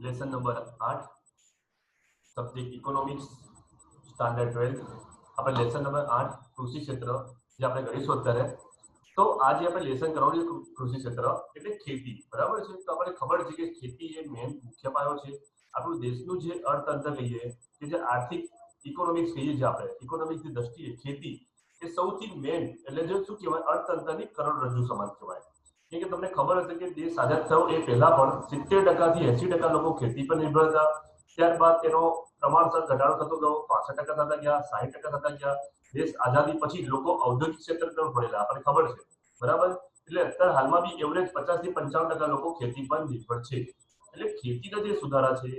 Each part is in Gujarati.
Lesson number 8 subject economics standard 12 આપણે લેસન નંબર 8 કૃષિ ક્ષેત્ર જે આપણે કરીશું અત્યારે તો આજે આપણે લેસન કરવાનું છે કૃષિ ક્ષેત્ર એટલે ખેતી બરાબર છે તો આપણે ખબર છે કે ખેતી એ મેન મુખ્ય પાયો છે આપણું દેશનું જે અર્થતંત્ર કહીએ કે જે આર્થિક ઇકોનોમિક્સ કહીએ છીએ આપણે ઇકોનોમિક્સની દ્રષ્ટિએ ખેતી એ સૌથી મેન એટલે જે શું કહેવાય અર્થતંત્રની કરોડરજ્જુ સમાન કહેવાય કે તમને ખબર હશે કે દેશ આઝાદ થયો એ પહેલા પણ 70% થી 80% લોકો ખેતી પર નિર્ભર હતા ત્યારબાદ તેનો પ્રમાણસર ઘટાડો થતો ગયો 65% થતા ગયા 60% થતા ગયા દેશ આઝાદી પછી લોકો ઔદ્યોગિક ક્ષેત્ર તરફ વળેલા આપણને ખબર છે બરાબર એટલે અત્યારે હાલમાં બી એવરેજ 50 થી 55% લોકો ખેતી પર નિર્ભર છે એટલે ખેતીના જે સુધારા છે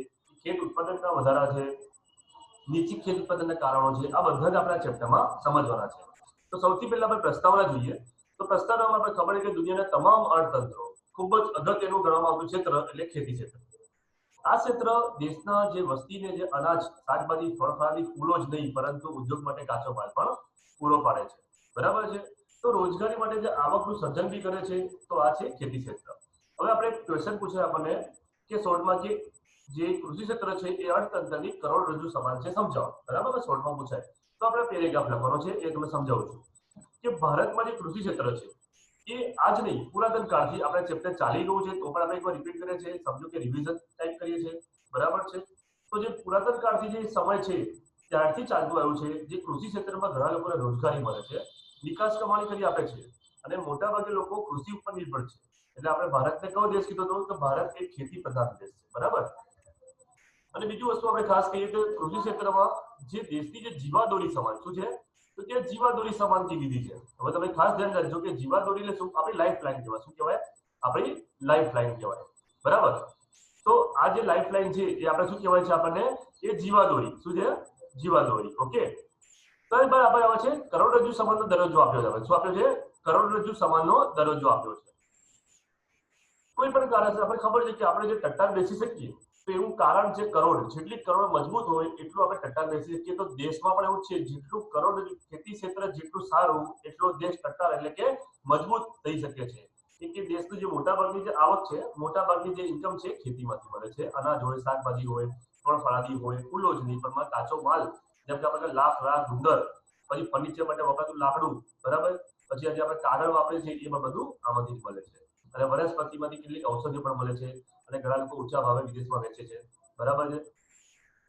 ખેત ઉત્પાદનના વધારા છે નીચી ખેત ઉત્પાદનના કારણો છે આ બધા જ આપણે આ ચેપ્ટરમાં સમજવાના છે તો સૌથી પહેલા આપણે પ્રસ્તાવના જોઈએ તો પ્રસ્તાવનામાં આપણે ખબર છે કે દુનિયાના તમામ અર્થતંત્રો ખૂબ જ અગત્યનું ગણવામાં આવતું ક્ષેત્ર એટલે ખેતી ક્ષેત્ર આ ક્ષેત્ર દેશના જે વસ્તીને જે અનાજ શાકભાજી ફળફળાદી ફૂલો જ નહીં પરંતુ ઉદ્યોગ માટે કાચો માલ પણ પૂરો પાડે છે બરાબર છે તો રોજગારી માટે જે આવકનું સર્જન બી કરે છે તો આ છે ખેતી ક્ષેત્ર હવે આપણે ક્વેશ્ચન પૂછે આપણને કે શોર્ટમાં કે જે કૃષિ ક્ષેત્ર છે એ અર્થતંત્રની કરોડરજ્જુ સમાન છે સમજાવો બરાબર શોર્ટમાં પૂછાય તો આપણે પેરેગ્રાફ લખવાનો છે એ તમને સમજાવું છું કે ભારતમાં જે કૃષિ ક્ષેત્ર છે એ આજ નહીં પુરાતન કાળથી આપણે ચેપ્ટર ચાલી ગયું છે તો પણ આપણે એકવાર રિપીટ કરીએ છીએ સમજો કે રિવિઝન ટાઈપ કરીએ છીએ બરાબર છે તો જે પુરાતન કાળથી જે સમય છે ત્યારથી ચાલતું આવ્યું છે જે કૃષિ ક્ષેત્રમાં ઘણા લોકોને રોજગારી મળે છે નિકાસ કમાણી કરી આપે છે અને મોટાભાગે લોકો કૃષિ ઉપર નિર્ભર છે એટલે આપણે ભારતને કયો દેશ કીધો હતો કે ભારત એક ખેતી પ્રધાન દેશ છે બરાબર અને બીજી વસ્તુ આપણે ખાસ કહીએ તો કૃષિ ક્ષેત્રમાં જે દેશની જે જીવાદોરી સમાન શું છે તો ત્યાં જીવાદોરી સમાનથી લીધી છે હવે તમે ખાસ ધ્યાન રાખજો કે જીવાદોરી એટલે શું આપણી લાઈફ લાઈન કહેવાય શું કહેવાય આપણી લાઈફ લાઈન કહેવાય બરાબર તો આ જે લાઈફ લાઈન છે એ આપણે શું કહેવાય છે આપણને એ જીવાદોરી શું છે જીવાદોરી ઓકે તો એ બરાબર આવે છે કરોડરજ્જુ સમાનનો દરજ્જો આપ્યો છે શું આપ્યો છે કરોડરજ્જુ સમાનનો દરજ્જો આપ્યો છે કોઈ પણ કારણ આપણે ખબર છે કે આપણે જે ટટ્ટાર બેસી શકીએ તો એવું કારણ છે કરોડ જેટલી કરોડ મજબૂત હોય એટલું આપણે ટટ્ટાર બેસી શકીએ તો દેશમાં પણ એવું છે જેટલું કરોડ ખેતી ક્ષેત્ર જેટલું સારું એટલો દેશ ટટ્ટાર એટલે કે મજબૂત થઈ શકે છે કે દેશનું જે મોટાભાગની જે આવક છે મોટાભાગની જે ઇન્કમ છે ખેતીમાંથી મળે છે અનાજ હોય શાકભાજી હોય ફળફળાદી હોય ફૂલો જ નહીં પણ કાચો માલ જેમ કે આપણે લાખ ડુંગર પછી ફર્નિચર માટે વપરાતું લાકડું બરાબર પછી આજે આપણે કાગળ વાપરીએ છીએ એમાં બધું આમાંથી જ મળે છે અને વનસ્પતિમાંથી કેટલીક ઔષધિઓ પણ મળે છે અને ઘણા લોકો ઊંચા ભાવે વિદેશમાં વેચે છે બરાબર છે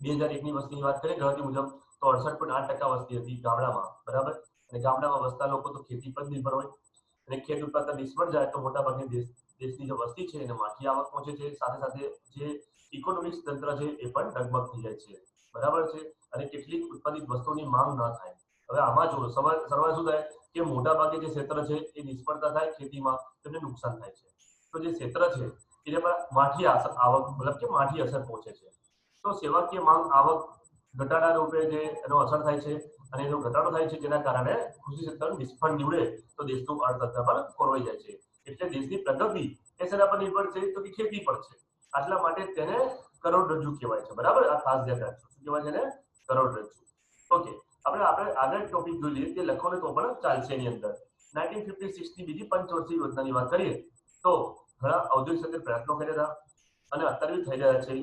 2001ની વસ્તીની વાત કરીએ ગણતરી મુજબ તો 68.8% વસ્તી હતી ગામડામાં બરાબર અને ગામડામાં વસતા લોકો તો ખેતી પર નિર્ભર હોય અને ખેત ઉત્પાદન નિષ્ફળ જાય તો મોટાભાગની દેશની જે વસ્તી છે એને માઠી આવક પહોંચે છે સાથે સાથે જે ઇકોનોમિક્સ તંત્ર છે એ પણ ડગમગ થઈ જાય છે બરાબર છે અને કેટલીક ઉત્પાદિત વસ્તુની માંગ ન થાય હવે આમાં જો સરવાળે શું થાય કે મોટાભાગે જે ક્ષેત્ર છે એ નિષ્ફળતા થાય ખેતીમાં તેમને નુકસાન થાય છે તો જે ક્ષેત્ર છે એને પર માઠી આવક મતલબ કે માઠી અસર પહોંચે છે તો સેવાકીય માંગ આવક ઘટાડા રૂપે જે એનો અસર થાય છે અને એનો ઘટાડો થાય છે જેના કારણે કૃષિ ક્ષેત્ર નિષ્ફળ નીવડે તો દેશનું અર્થતંત્ર પણ ખોરવાઈ જાય છે એટલે દેશની પ્રગતિ એ શેના પર નિર્ભર છે તો કે ખેતી પર છે આટલા માટે તેને કરોડરજ્જુ કહેવાય છે બરાબર આ ખાસ ધ્યાન રાખજો શું કહેવાય છે ને કરોડરજ્જુ ઓકે આપણે આગળ ટોપિક જોઈ લઈએ તે લખવાનું તો પણ ચાલશે એની અંદર 1956 ની બીજી પંચવર્ષીય યોજનાની વાત કરીએ તો ઘણા ઔદ્યોગિક ક્ષેત્રે પ્રયત્નો કર્યા હતા અને અત્યારે થઈ રહ્યા છે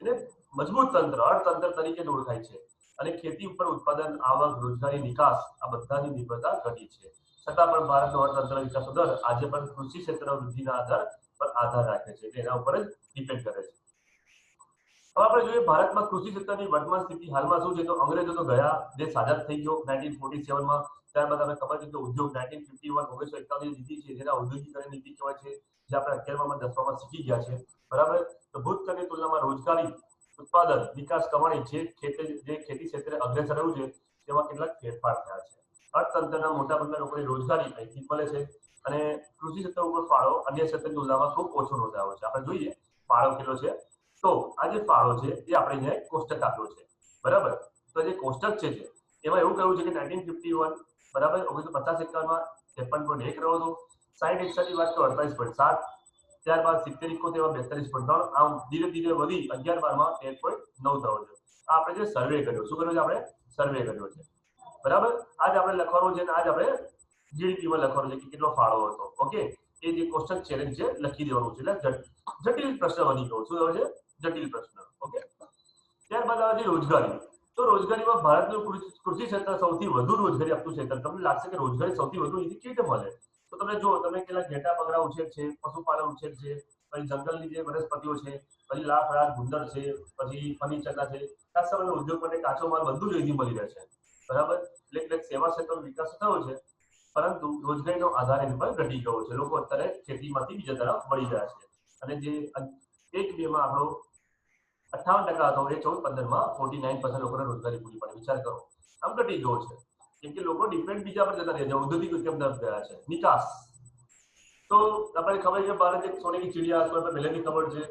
એને મજબૂત તંત્ર અર્થતંત્ર તરીકે ઓળખાય છે અને ખેતી ઉપર ઉત્પાદન આવક રોજગારી નિકાસ આ બધાની નિર્ભરતા ઘટી છે છતાં પણ ભારતનો અર્થતંત્ર વિકાસનો દર આજે પણ કૃષિ ક્ષેત્ર વૃદ્ધિના આધાર પર આધાર રાખે છે એટલે એના ઉપર જ ડિપેન્ડ કરે છે હવે આપણે જોઈએ ભારતમાં કૃષિ ક્ષેત્રની વર્તમાન સ્થિતિ હાલમાં શું છે તો અંગ્રેજો તો ગયા દેશ આઝાદ થઈ ગયો 1947માં ત્યારબાદ આપણે ખબર છે કે ઉદ્યોગ 1951 1941 નીતિ છે જેના ઔદ્યોગિકરણ નીતિ કહેવાય છે જે આપણે 11માં 10માં શીખી ગયા છે બરાબર તો ભૂતકાળની તુલનામાં રોજગારી ઉત્પાદન વિકાસ કમાણી જે ખેતી ક્ષેત્રે અગ્રેસર રહ્યું છે તેમાં કેટલાક ફેરફાર થયા છે અર્થતંત્રના મોટાભાગના લોકોને રોજગારી અહીંથી મળે છે અને કૃષિ ક્ષેત્ર ઉપર ફાળો અન્ય ક્ષેત્રની તુલનામાં ખૂબ ઓછો નોંધાયો છે આપણે જોઈએ ફાળો કેટલો છે તો આ જે ફાળો છે એ આપણે અહીંયા કોષ્ટક આપ્યો છે બરાબર તો જે કોષ્ટક છે એમાં એવું કહ્યું છે કે 1951 બરાબર 1950-51માં 53.1 રહ્યો હતો 60-61 ની વાત તો 48.7 ત્યારબાદ 70-71 42.3 આમ ધીરે ધીરે વધી 11-12માં 13.9 થયો છે આ આપણે જે સર્વે કર્યો શું કર્યો છે આપણે સર્વે કર્યો છે બરાબર આજ આપણે લખવાનું છે અને આજ આપણે જીડીપીમાં લખવાનું છે કે કેટલો ફાળો હતો ઓકે એ જે કોષ્ટક છે એને લખી દેવાનું છે એટલે જટિલ પ્રશ્ન બની ગયો શું થયો છે જટિલ પ્રશ્ન. ઓકે, ત્યારબાદ આવે છે રોજગારી. તો રોજગારીમાં ભારતનું કૃષિ ક્ષેત્ર સૌથી વધુ રોજગારી આપતું ક્ષેત્ર. તમને લાગશે કે રોજગારી સૌથી વધુ અહીંથી કેવી રીતે મળે? તો તમે જો તમે કેટલા ઘેટા બકરા ઉછેર છે, પશુપાલન ઉછેર છે, પછી જંગલની જે વનસ્પતિઓ છે, પછી લાખ રાત ગુંદર છે, પછી ફર્નિચરના છે, ખાસ કરીને ઉદ્યોગ માટે કાચો માલ બધું જ અહીંથી મળી રહે છે. બરાબર, એટલે સેવા ક્ષેત્રનો વિકાસ થયો છે, પરંતુ રોજગારીનો આધાર એની પર ઘટી ગયો છે. લોકો અત્યારે ખેતીમાંથી બીજા તરફ વળી ગયા છે. અને જે 1-2 માં આપણો 58% હતો એ 14-15 માં 49% લોકોને રોજગારી પૂરી પાડી. વિચાર કરો, આમ ઘટી ગયો છે કેમ કે લોકો ડિપેન્ડ બીજા પર જતા રહ્યા છે. ઔદ્યોગિક ઉદ્યમ તરફ ગયા છે. નિકાસ, તો આપણે ખબર છે ભારત એક સોનેકી ચીડિયા હતો, પહેલેથી ખબર છે.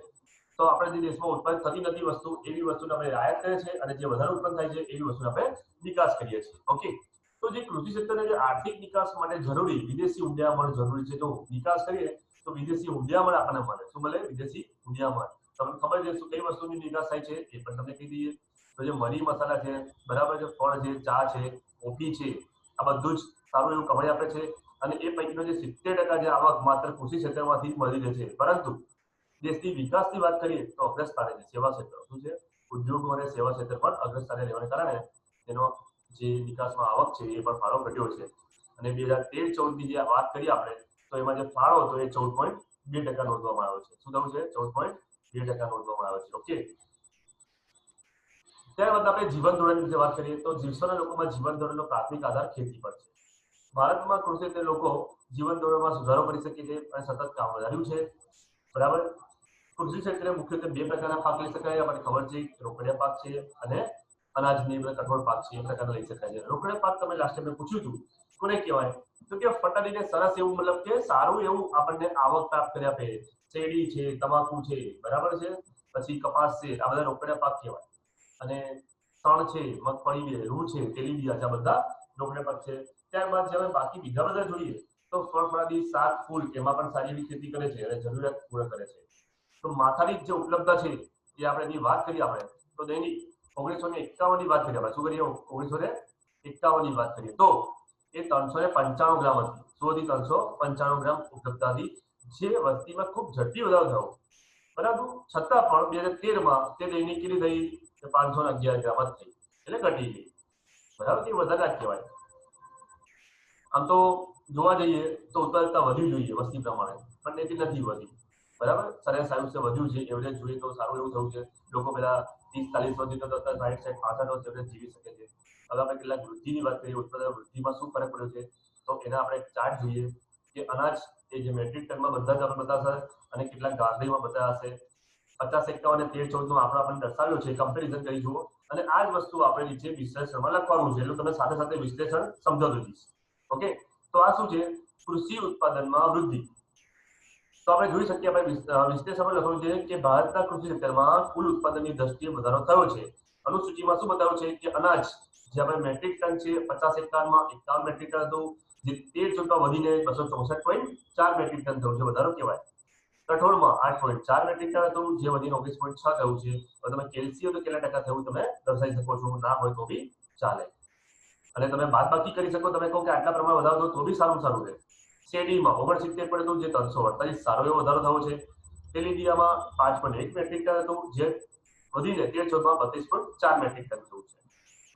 તો આપણે જે દેશમાં ઉત્પાદન થતી નથી વસ્તુ, એવી વસ્તુને આપણે આયાત કરીએ છીએ, અને જે વધારે ઉત્પન્ન થાય છે એવી વસ્તુને આપણે નિકાસ કરીએ છીએ. ઓકે, તો જે કૃષિ ક્ષેત્રને જે આર્થિક નિકાસ માટે જરૂરી વિદેશી ઊંડિયામણ જરૂરી છે. જો નિકાસ કરીએ તો વિદેશી ઊંડિયામણ આપણને મળે. શું મળે? વિદેશી ઊંડિયામણ. તમને ખબર છે શું કઈ વસ્તુની નિકાસ થાય છે એ પણ તમને કહી દઈએ. તો જે મરી મસાલા છે, બરાબર છે, ફળ છે, ચા છે, કોફી છે, આ બધું જ સારું એવું કમાઈ આપે છે. અને એ પૈકીનો જે 70% જે આવક માત્ર કૃષિ ક્ષેત્રમાંથી મળી રહે છે. પરંતુ દેશની વિકાસની વાત કરીએ તો અગ્રસ્થાને છે સેવા ક્ષેત્ર. શું છે? ઉદ્યોગો અને સેવા ક્ષેત્ર પણ અગ્રસ્થાને રહેવાને કારણે તેનો જે વિકાસમાં આવક છે એ પણ ફાળો ઘટ્યો છે. અને 2013-14 ની જે વાત કરીએ આપણે, તો એમાં જે ફાળો હતો એ 14.2% નોંધવામાં આવ્યો છે. શું થયું છે? 14.2% નોંધવામાં આવ્યો છે. ઓકે, ત્યારબાદ આપણે જીવન ધોરણ વિશે વાત કરીએ તો વિશ્વના લોકોમાં જીવન ધોરણનો પ્રાથમિક આધાર ખેતી પર છે. ભારતમાં કૃષિ ક્ષેત્રે લોકો જીવન ધોરણમાં સુધારો કરી શકે છે અને સતત કામ વધાર્યું છે. બરાબર, કૃષિ ક્ષેત્રે મુખ્યત્વે 2 પ્રકારના પાક લઈ શકાય. આપણને ખબર છે, રોકડિયા પાક છે અને અનાજની કઠોળ પાક છે. એ પ્રકારના લઈ શકાય છે. રોકડિયા પાક તમે લાસ્ટ ટાઈમ પૂછ્યું હતું કોને કહેવાય, તો કે ફટાડીને સરસ એવું, મતલબ કે સારું એવું આપણને આવક પ્રાપ્ત કરી આપે. શેરડી છે, તમાકુ છે, બરાબર છે, પછી કપાસ છે, આ બધા રોકડિયા પાક કહેવાય. અને તણ છે, મગફળી છે, રૂ છે, તેલીબિયા છે, આ બધા રોકડિયા પાક છે. ત્યારબાદ જ્યારે બાકી બીજા બધા જોઈએ તો ફળફળાદી, શાક, ફૂલ, એમાં પણ સારી એવી ખેતી કરે છે અને જરૂરિયાત પૂર્ણ કરે છે. તો માથાની જે ઉપલબ્ધતા છે એ આપણે એની વાત કરીએ આપણે તો દૈનિક 1951 ની વાત કરીએ આપણે. શું કરીએ? 1951 ની વાત કરીએ તો એ 395 ગ્રામ હતી. 100 થી 395 ગ્રામ ઉપલબ્ધતા હતી, જે વસ્તીમાં ખૂબ ઝડપી વધારો થયો. બરાબર, છતાં પણ 2013 માં તે દૈનિક કેટલી થઈ? 511 ગ્રામ જ થઈ, એટલે ઘટી ગઈ. બરાબર, તે વધારે જ કહેવાય. આમ તો જોવા જઈએ તો ઉત્પાદકતા વધવી જોઈએ વસ્તી પ્રમાણે, પણ એથી નથી વધી. બરાબર, સરેરાશ આયુષ્ય વધ્યું છે, એવરેજ જોઈએ તો સારું એવું થયું છે. લોકો પેલા 30-40 વર્ષથી તો 60-65 વર્ષ એવરેજ જીવી શકે છે. હવે આપણે કેટલાક વૃદ્ધિની વાત કરીએ, ઉત્પાદન વૃદ્ધિમાં શું ફરક પડ્યો છે, તો એના આપણે ચાર્ટ જોઈએ કે અનાજ એ જે મેટ્રિક ટનમાં બધા જ આપણે બતાવશે અને કેટલાક ગાંધીમાં બતાવ્યા હશે. 50, 51 અને 13-14 નો આંકડો આપણને દર્શાવ્યો છે. કમ્પેરિઝન કરી જુઓ અને આ જ વસ્તુ આપણે નીચે વિશ્લેષણમાં લખવાનું છે. એટલે તમે સાથે સાથે વિશ્લેષણ સમજાવતો જઈશ. ઓકે, તો આ શું છે? કૃષિ ઉત્પાદનમાં વૃદ્ધિ. તો આપણે જોઈ શકીએ, આપણે વિશ્લેષણમાં લખવું છે કે ભારતના કૃષિ ક્ષેત્રમાં કુલ ઉત્પાદનની દ્રષ્ટિએ વધારો થયો છે. અનુસૂચિમાં શું બતાવ્યું છે કે અનાજ જે આપણે મેટ્રિક ટન છે 50-51 માં 51 મેટ્રિક ટન હતું, જે 13-14 વધીને 264.4 મેટ્રિક ટન થયું છે, વધારો કહેવાય. કઠોળમાં 8.4 મેટ્રિક ટન હતું, જે વધીને 19.6 થયું છે. હવે તમે કેલ્શિયમ તો કેટલા ટકા થયું તમે દર્શાવી શકો છો, ના હોય તો બી ચાલે. અને તમે બાદબાકી કરી શકો, તમે કહો કે આટલા પ્રમાણ વધારો તો બી સારું રહે. શેરડીમાં 69 પડ્યું, જે 348, સારો એવો વધારો થયો છે. તેલીબિયામાં 5.1 મેટ્રિક ટન હતું, જે વધીને 13-14 32.4 મેટ્રિક ટન થયું છે.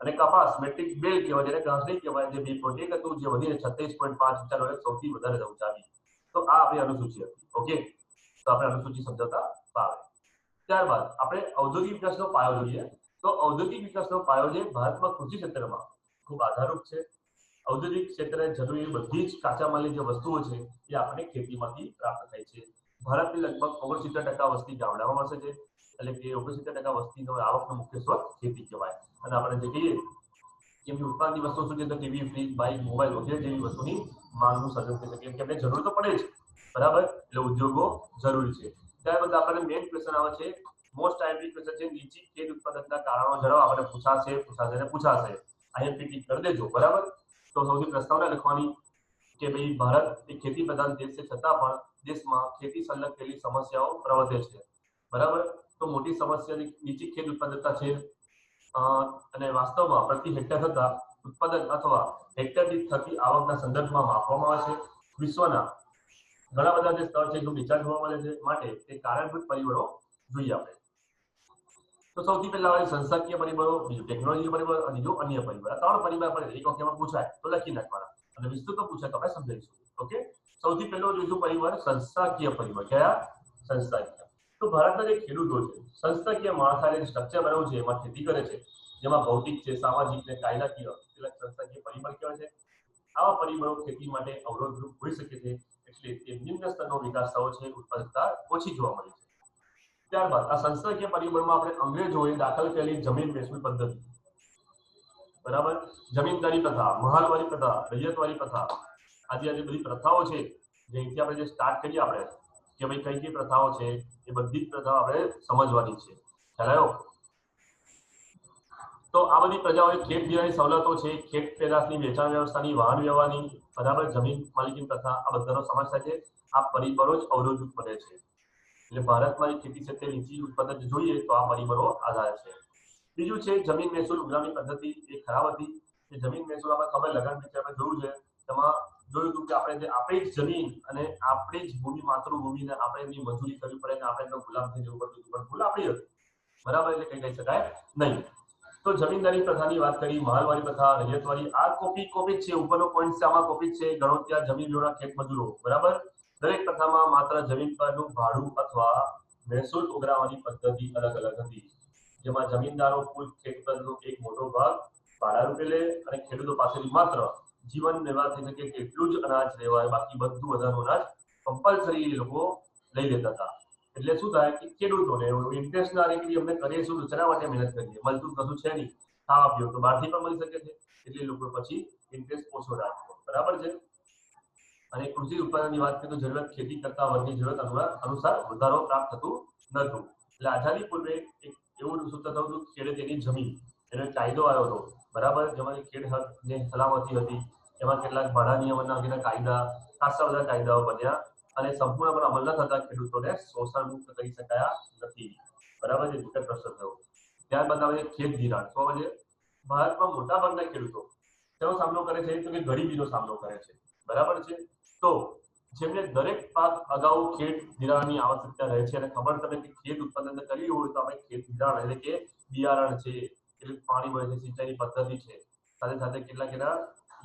અને કપાસ મેટ્રિક બેલ કહેવાય, જેને ઘાસ નહીં કહેવાય, જે 2.1 હતું, જે વધીને 36.5, ચાલો સૌથી વધારે ઊંચાવી. તો આ આપણી અનુસૂચિ હતી. ઓકે, તો આપણે અનુસૂચિ સમજાવતા ફાવે. ત્યારબાદ આપણે ઔદ્યોગિક વિકાસનો પાયો જોઈએ. તો ઔદ્યોગિક વિકાસનો પાયો જે ભારતમાં કૃષિ ક્ષેત્રમાં ખૂબ આધારરૂપ છે. ઔદ્યોગિક ક્ષેત્રે જરૂરી બધી જ કાચા માલની જે વસ્તુઓ છે એ આપણે ખેતીમાંથી પ્રાપ્ત થાય છે. ભારતની લગભગ 69% વસ્તી ગામડામાં વસે છે, એટલે કે 69% વસ્તીનો આવકનો મુખ્ય સ્ત્રોત ખેતી કહેવાય. અને આપણે જે કહીએ કે ઉત્પાદનની વસ્તુ શું છે, તો ટીવી, ફ્રીજ, બાઇક, મોબાઈલ વગેરે જેવી વસ્તુની માંગનું સર્જન થઈ શકે, કે આપણે જરૂર તો પડે જ, બરાબર, એટલે ઉદ્યોગો જરૂરી છે. ત્યારબાદ આપણે મેઇન ક્વેશ્ચન આવે છે, મોસ્ટ આઈએમપી ક્વેશ્ચન છે, નીચી ખેત ઉત્પાદકતા કારણો જણાવો. આપણે પૂછાશે. આઈએમપી ટીક કરી દેજો, બરાબર. તો સૌથી પ્રસ્તાવના લખવાની કે ભાઈ ભારત એક ખેતી પ્રધાન દેશ છે, છતાં પણ દેશમાં ખેતી સંલગ્ન થયેલી સમસ્યાઓ પ્રવર્તે છે. બરાબર, તો મોટી સમસ્યા નીચી ખેત ઉત્પાદકતા છે. અને વાસ્તવમાં પ્રતિ હેક્ટર થતા ઉત્પાદન અથવા હેક્ટર દીઠ થતી આવકના સંદર્ભમાં માપવામાં આવે છે. વિશ્વના ઘણા બધા જે સ્તર છે, જો નીચા જોવા મળે છે, માટે તે કારણભૂત પરિબળો જોઈએ આપણે. તો સૌથી પહેલા આવે સંસ્થાકીય પરિબળો, બીજું ટેકનોલોજી પરિબળ અને બીજું અન્ય પરિબળ. આ ત્રણ પરિબળ આપણે એક વાક્યમાં પૂછાય તો લખી નાખવાના અને વિસ્તૃત પૂછાય તો આપણે સમજાવીશું. ઓકે, સૌથી પહેલો જોઈશું પરિબળ સંસ્થાકીય પરિબળ. કયા? સંસ્થાકીય. તો ભારતના જે ખેડૂતો છે સંસ્થાકીય માળખાને સ્ટ્રક્ચર બનાવ્યું છે એમાં ખેતી કરે છે, જેમાં ભૌતિક છે, સામાજિક ને કાયદાકીય કેટલાક સંસ્થાકીય પરિબળ કહેવાય છે. આવા પરિબળો ખેતી માટે અવરોધરૂપ હોઈ શકે છે, એટલે તે નિમ્ન સ્તરનો વિકાસ થયો છે, ઉત્પાદકતા ઓછી જોવા મળી છે. ત્યારબાદ આ સંસ્થાકીય પરિબળમાં આપણે અંગ્રેજોએ દાખલ કરેલી જમીન મહેસૂલ પદ્ધતિ, બરાબર, જમીનદારી પ્રથા, મહાલવારી પ્રથા, રૈયતવારી પ્રથા, આજે બધી પ્રથાઓ છે જેથી આપણે જે સ્ટાર્ટ કરીએ આપણે કે ભાઈ કઈ કઈ પ્રથાઓ છે એ બધી જ પ્રથાઓ આપણે સમજવાની છે. ખ્યાલ આવ્યો? તો આ બધી પ્રજાઓએ ખેત ધિરાણની સવલતો છે, ખેત પેદાશની વેચાણ વ્યવસ્થાની, વાહન વ્યવહારની, બરાબર, જમીન માલિકીની પ્રથા, આ બધાનો સમાવેશ થાય છે. આ પરિબળો જ અવરોધરૂપ બને છે. એટલે ભારતમાં ખેતી ક્ષેત્રે નીચી ઉત્પાદન જોઈએ તો આ પરિબળો આધાર છે. બીજું છે જમીન મહેસૂલ ઉઘરાણી પદ્ધતિ. એ ખરાબ હતી. એ જમીન મહેસૂલ આપણે ખબર લગાણ વિશે આપણે જોયું છે. તેમાં જોયું હતું કે આપણે જે આપણી જ જમીન અને આપણી જ ભૂમિ, માતૃભૂમિને આપણે એની મજૂરી કરવી પડે ને આપણે એનો ગુલામ થઈ જવું પડતું હતું, પણ ભૂલ આપણી હતી, બરાબર, એટલે કઈ કહી શકાય નહીં. તો જમીનદારી પ્રથાની વાત કરી, મહાલવારી પ્રથા, રૈયતવારી, આ કોપી છે, ઉપરનો પોઈન્ટ છે આમાં કોપી છે. ગણો ત્યાં જમીન વિહોણા ખેત મજૂરો, બરાબર. દરેક પ્રથામાં માત્ર જમીન પરનું ભાડું અથવા મહેસૂલ ઉઘરાવવાની પદ્ધતિ અલગ અલગ હતી, જેમાં જમીનદારો કુલ ખેત પરનો એક મોટો ભાગ ભાડા રૂપે લે અને ખેડૂતો પાસેથી માત્ર જીવન નિર્વાહ થઈ શકે તેટલું જ અનાજ લેવાય, બાકી બધું વધારાનું અનાજ કમ્પલસરી એ લોકો લઈ લેતા હતા. એટલે શું થાય કે ખેડૂતોને ઇન્ટરેસ્ટ ના રહે કે અમને કરીએ શું, શેના માટે મહેનત કરીએ, મળતું કશું છે નહીં, ખાવા પીવું તો બહારથી પણ મળી શકે છે, એટલે લોકો પછી ઇન્ટરેસ્ટ ઓછો રાખ્યો, બરાબર છે. અને કૃષિ ઉત્પાદનની વાત કરીએ તો જરૂરિયાત ખેતી કરતા વર્ગની જરૂરિયાત અનુસાર વધારો પ્રાપ્ત થતું નહોતું. એટલે આઝાદી પૂર્વે એક એવું સૂત્ર થયું હતું, ખેડે તેની જમીન, એનો કાયદો આવ્યો હતો, બરાબર, જેમાં ખેડ હકની સલામતી હતી. એમાં કેટલાક ભાડા નિયમનના અંગેના કાયદા, ખાસા બધા કાયદાઓ બન્યા અને સંપૂર્ણપણે અમલ ન થતા ખેડૂતોને શોષણ મુક્ત કરી શકાયા નથી, બરાબર છે. દુઃખદ પ્રશ્ન થયો. ત્યારબાદ આવે ખેત ધિરાણ. તો હવે ભારતમાં મોટા ભાગના ખેડૂતો તેનો સામનો કરે છે તો કે ગરીબીનો સામનો કરે છે, બરાબર છે. તો જેમને દરેક પાક અગાઉ ખેત ધિરાણની આવશ્યકતા રહે છે અને ખબર તમે કે ખેત ઉત્પાદન કરવી હોય તો આપણે ખેત ધિરાણ એટલે કે બિયારણ છે, કેટલું પાણી મળે છે, સિંચાઈની પદ્ધતિ છે, સાથે સાથે કેટલાક એના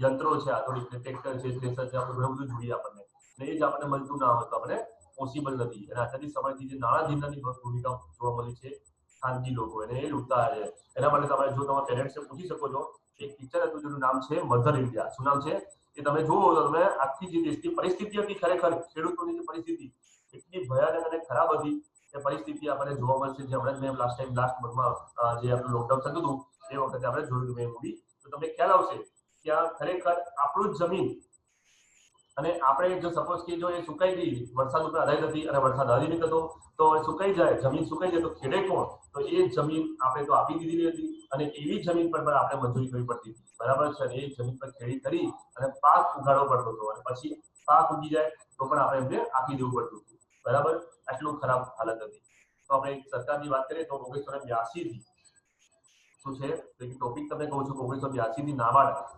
યંત્રો છે, આધુનિક ટ્રેક્ટર છે, થ્રેસર છે, આપણે ઘણું બધું જોઈએ આપણને, ને એ જ આપણને મળતું ના હોય તો આપણે પોસિબલ નથી. અને આટલી સમયથી જે નાણાં ધીરાણની ભૂમિકા જોવા મળી છે ખાનગી લોકો, એને એ લૂંટતા છે. એના માટે તમે જો તમારા પેરેન્ટ્સને પૂછી શકો છો, એક પિક્ચર હતું જેનું નામ છે મધર ઇન્ડિયા. શું નામ છે એ તમે જુઓ તો તમે આખી જે દેશની પરિસ્થિતિ હતી, ખરેખર ખેડૂતોની જે પરિસ્થિતિ એટલી ભયાનક અને ખરાબ હતી એ પરિસ્થિતિ આપણને જોવા મળશે. જે હમણાં મેં લાસ્ટ મંથમાં જે આપણું લોકડાઉન થતું હતું એ વખતે આપણે જોયું મેં મૂવી, તો તમને ખ્યાલ આવશે કે આ ખરેખર આપણું જ જમીન અને આપણે જો સપોઝ કે જો એ સુકાઈ ગઈ, વરસાદ ઉપર આધારિત હતી અને વરસાદ અનિયમિત હતો તો સુકાઈ જાય, જમીન સુકાઈ જાય તો ખેડે કોણ? તો એ જમીન આપણે તો આપી દીધેલી હતી અને એવી જમીન પર પણ આપણે મજૂરી કરવી પડતી હતી, બરાબર છે. એ જમીન પર ખેડી કરી અને પાક ઉગાડવો પડતો હતો અને પછી પાક ઉગી જાય તો પણ આપણે એમને આપી દેવું પડતું હતું, બરાબર. આટલું ખરાબ હાલત હતી. તો આપણે સરકારની વાત કરીએ તો 1982 થી શું છે ટોપિક તમને કહું છું, 1982 થી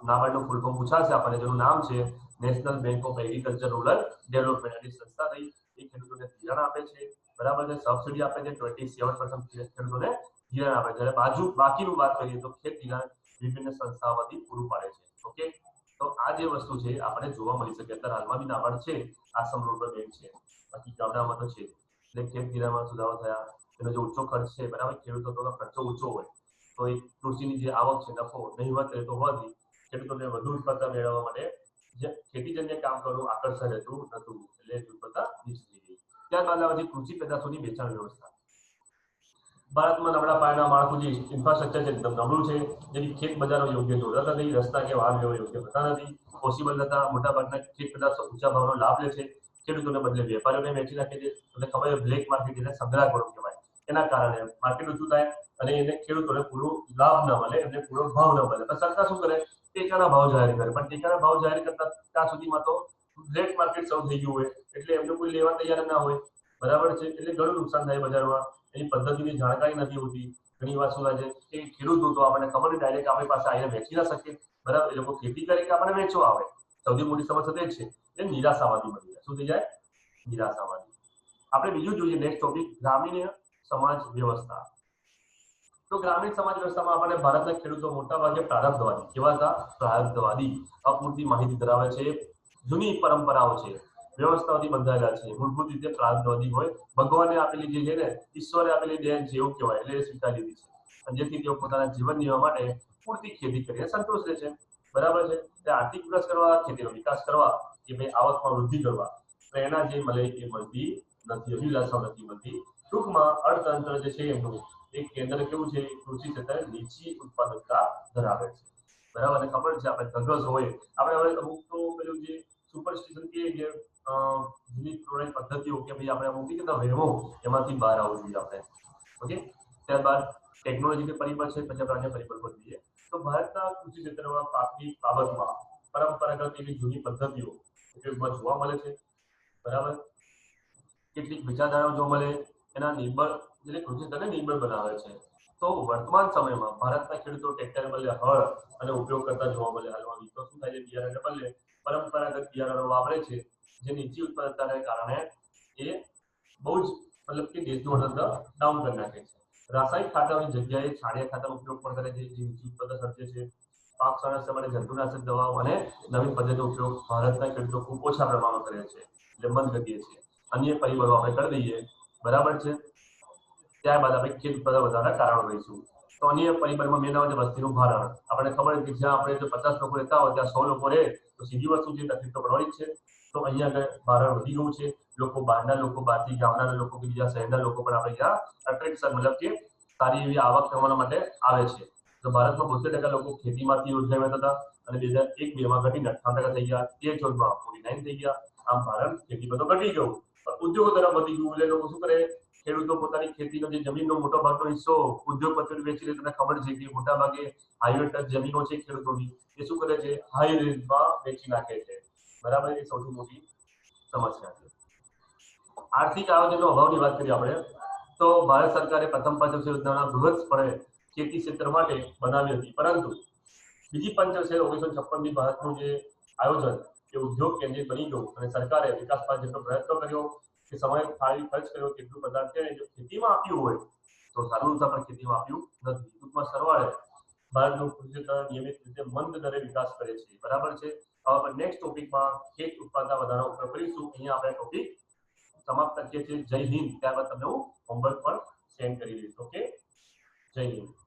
નાબાર્ડનું ફૂલ ફોર્મ પૂછાશે આપણને, જેનું નામ છે national bank of agriculture rural development. એની સંસ્થા થઈ, એ ખેડૂતોને ધિરાણ આપે છે, બરાબર છે, સબસિડી આપે છે, 27% ખેડૂતોને ધિરાણ આપે છે. અને બાકીનું વાત કરીએ તો ખેત ધિરાણ વિભિન્ન સંસ્થાઓમાંથી પૂરું પાડે છે. ઓકે, તો આ જે વસ્તુ છે આપણે જોવા મળી શકે. અત્યારે હાલમાં બી નાબાર્ડ છે, આસામ રૂરલ બેંક છે, બાકી ગામડામાં તો છે. એટલે ખેત ધિરાણમાં સુધારો થયા, એનો જે ઊંચો ખર્ચ છે, બરાબર, ખેડૂતોનો ખર્ચો ઊંચો હોય તો એ કૃષિની જે આવક છે, નફો નહીવત રહેતો હોવાથી ખેડૂતોને વધુ ઉત્પાદન મેળવવા માટે જે ખેતીજન્ય કામ કરવું આકર્ષણ રહેતું નતું, એટલે ઉત્પાદન નીચી ગઈ. ત્યારબાદ આવે છે કૃષિ પેદાશોની વેચાણ વ્યવસ્થા. ભારતમાં નબળા પાયાના માળખું જે ઇન્ફ્રાસ્ટ્રક્ચર છે એકદમ નબળું છે, જેની ખેત બજારો યોગ્ય જોડાતા નથી, રસ્તા કે વાહન વ્યવહાર યોગ્ય થતા નથી, પોસિબલ નતા. મોટાભાગના ખેત પેદાશો ઊંચા ભાવનો લાભ લે છે, ખેડૂતોને બદલે વેપારીઓને વેચી નાખે છે. તમને ખબર છે બ્લેક માર્કેટ એટલે સંગ્રાહકો કહેવાય. એના કારણે માર્કેટ ઊંચું થાય અને એને ખેડૂતોને પૂરો લાભ ન મળે, એમને પૂરો ભાવ ન મળે. પણ સરકાર શું કરે? ટેકાના ભાવ જાહેર કરે, પણ ટેકાના ભાવ જાહેર કરતા ત્યાં સુધીમાં તો બ્લેક માર્કેટ શરૂ થઈ ગયું હોય, એટલે એમને કોઈ લેવા તૈયાર ના હોય, બરાબર છે. એટલે ઘણું નુકસાન થાય બજારમાં. એની પદ્ધતિની જાણકારી નથી હોતી. ઘણી વાર શું થાય છે કે ખેડૂતો તો આપણને ખબર નહીં, ડાયરેક્ટ આપણી પાસે આવીને વેચી ના શકે, બરાબર. એ લોકો ખેતી કરે કે આપણે વેચવા આવે. સૌથી મોટી સમસ્યા તે જ છે. એટલે નિરાશાવાદી બની જાય. શું થઈ જાય? નિરાશાવાદી. આપણે બીજું જોઈએ નેક્સ્ટ ટોપિક, ગ્રામીણ સમાજ વ્યવસ્થા. તો ગ્રામીણ સમાજ વ્યવસ્થામાં આપણે ભારતના ખેડૂતો મોટાભાગે પ્રારબ્ધવાદી કેવા હતા? પ્રારબ્ધવાદી, અપૂરતી માહિતી ધરાવે છે, જૂની પરંપરાઓ છે, વ્યવસ્થાઓથી બંધાયેલા છે, મૂળભૂત રીતે પ્રારબ્ધવાદી હોય, ભગવાને આપેલી જે છે ને ઈશ્વરે આપેલી દેન છે એવું કહેવાય, એટલે એ સ્વીકારી લીધી છે અને જેથી તેઓ પોતાના જીવન નિર્વાહ માટે પૂરતી ખેતી કરીને સંતોષ રહે છે. બરાબર છે. તે આર્થિક વિકાસ કરવા, ખેતીનો વિકાસ કરવા કે ભાઈ આવકમાં વૃદ્ધિ કરવા પ્રેરણા જે મળે એ મળતી નથી, અભિલાષા નથી મળતી. ટૂંકમાં અર્થતંત્ર જે છે એમનું એક કેન્દ્ર કેવું છે? કૃષિ ક્ષેત્રે નીચી ઉત્પાદકતા ધરાવે છે. બરાબર. અને ખબર છે આપણે ધગસ હોય, આપણે હવે અમુક તો પેલું જે સુપરસ્ટિશન કે જે જૂની પુરાણી પદ્ધતિઓ કે ભાઈ આપણે અમુક કીધા વહેમો એમાંથી બહાર આવવું જોઈએ આપણે. ઓકે. ત્યારબાદ ટેકનોલોજી કે પરિબળ છે, પછી આપણે અન્ય પરિબળ પર જોઈએ તો ભારતના કૃષિ ક્ષેત્રમાં પાકની બાબતમાં પરંપરાગત એવી જૂની પદ્ધતિઓ ઉપયોગમાં જોવા મળે છે. બરાબર. કેટલીક વિચારધારાઓ જોવા મળે, એના નિર્બળ એટલે કૃષિ ક્ષેત્રને નિર્બળ બનાવે છે. તો વર્તમાન સમયમાં ભારતના ખેડૂતો ટ્રેક્ટર બદલે હળ અને ઉપયોગ કરતા જોવા મળે. હાલમાં તો શું થાય છે? બિયારણને બદલે પરંપરાગત બિયારણો વાપરે છે, જે નીચી ઉત્પાદકતાને કારણે એ બહુ જ મતલબ કે દેશનું અર્થતંત્ર ડાઉન કરી નાખે છે. રાસાયણિક ખાતરની જગ્યાએ છાણિયા ખાતરનો ઉપયોગ પણ કરે છે, જે નીચી ઉત્પાદન સર્જે છે. પાક સંરક્ષણ માટે જંતુનાશક દવાઓ અને નવીન પદ્ધતિનો ઉપયોગ ભારતના ખેડૂતો ખૂબ ઓછા પ્રમાણમાં કરે છે, એટલે મંદ ગતિએ છે. અન્ય પરિબળો આપણે કરી દઈએ. બરાબર છે. ત્યારબાદ આપણે ખેત ઉત્પાદન વધારવાના કારણો લઈશું. તો અન્ય પરિબળમાં મેન આવે છે વસ્તીનું ભારણ. આપણે ખબર છે કે જ્યાં આપણે જો 50 લોકો રહેતા હોય ત્યાં 100 લોકો રહે તો સીધી વસ્તુ છે, તકલીફ તો પડવાની જ છે. તો અહીંયા આગળ ભારણ વધી ગયું છે. લોકો બહારના લોકો, બહારથી ગામડાના લોકો કે બીજા શહેરના લોકો પણ આપણે અહીંયા અટ્રેક્શન મતલબ કે સારી એવી આવક કરવાના માટે આવે છે. તો ભારતમાં 72% લોકો ખેતીમાંથી રોજગાર મેળવતા હતા અને 2001-2માં ઘટીને 58% થઈ ગયા. 13-14માં 49 થઈ ગયા. આમ ભારત ખેતી પર તો ઘટી ગયું, પણ ઉદ્યોગો તરફ વધી ગયું. એટલે લોકો શું કરે? ખેડૂતો પોતાની ખેતીનો જે જમીનનો મોટો ભાગનો હિસ્સો ઉદ્યોગપતિઓને વેચી લે. તમને ખબર છે કે મોટા ભાગે હાઈવે ટચ જમીનો છે ખેડૂતોની, એ શું કરે છે? હાઈ રેન્જમાં વેચી નાખે છે. બરાબર. એ સૌથી મોટી સમસ્યા છે. આર્થિક આયોજનનો અભાવની વાત કરીએ આપણે તો ભારત સરકારે પ્રથમ પંચવર્ષ યોજનાના બૃહત્પણે ખેતી ક્ષેત્ર માટે બનાવી હતી, પરંતુ બીજી પંચવર્ષ 1956ની ભારતનું જે આયોજન એ ઉદ્યોગ કેન્દ્રિત બની ગયું અને સરકારે વિકાસ માટે જેટલો પ્રયત્ન કર્યો કે સમય ફાળવી ખર્ચ કર્યો કેટલું બધા છે જો ખેતીમાં આપ્યું હોય તો સારું પણ ખેતીમાં આપ્યું નથી. ટૂંકમાં સરવાળે ભારતનું કૃષિ ક્ષેત્ર નિયમિત રીતે મંદ દરે વિકાસ કરે છે. બરાબર છે. હવે નેક્સ્ટ ટોપિકમાં ખેત ઉત્પાદન વધારવાનો ઉપયોગ કરીશું. અહીંયા આપણે ટોપિક સમાપ્ત કરીએ છીએ. જય હિન્દ. ત્યારબાદ તમને હું હોમવર્ક પણ સેન્ડ કરી દઈશ. ઓકે. જય હિન્દ.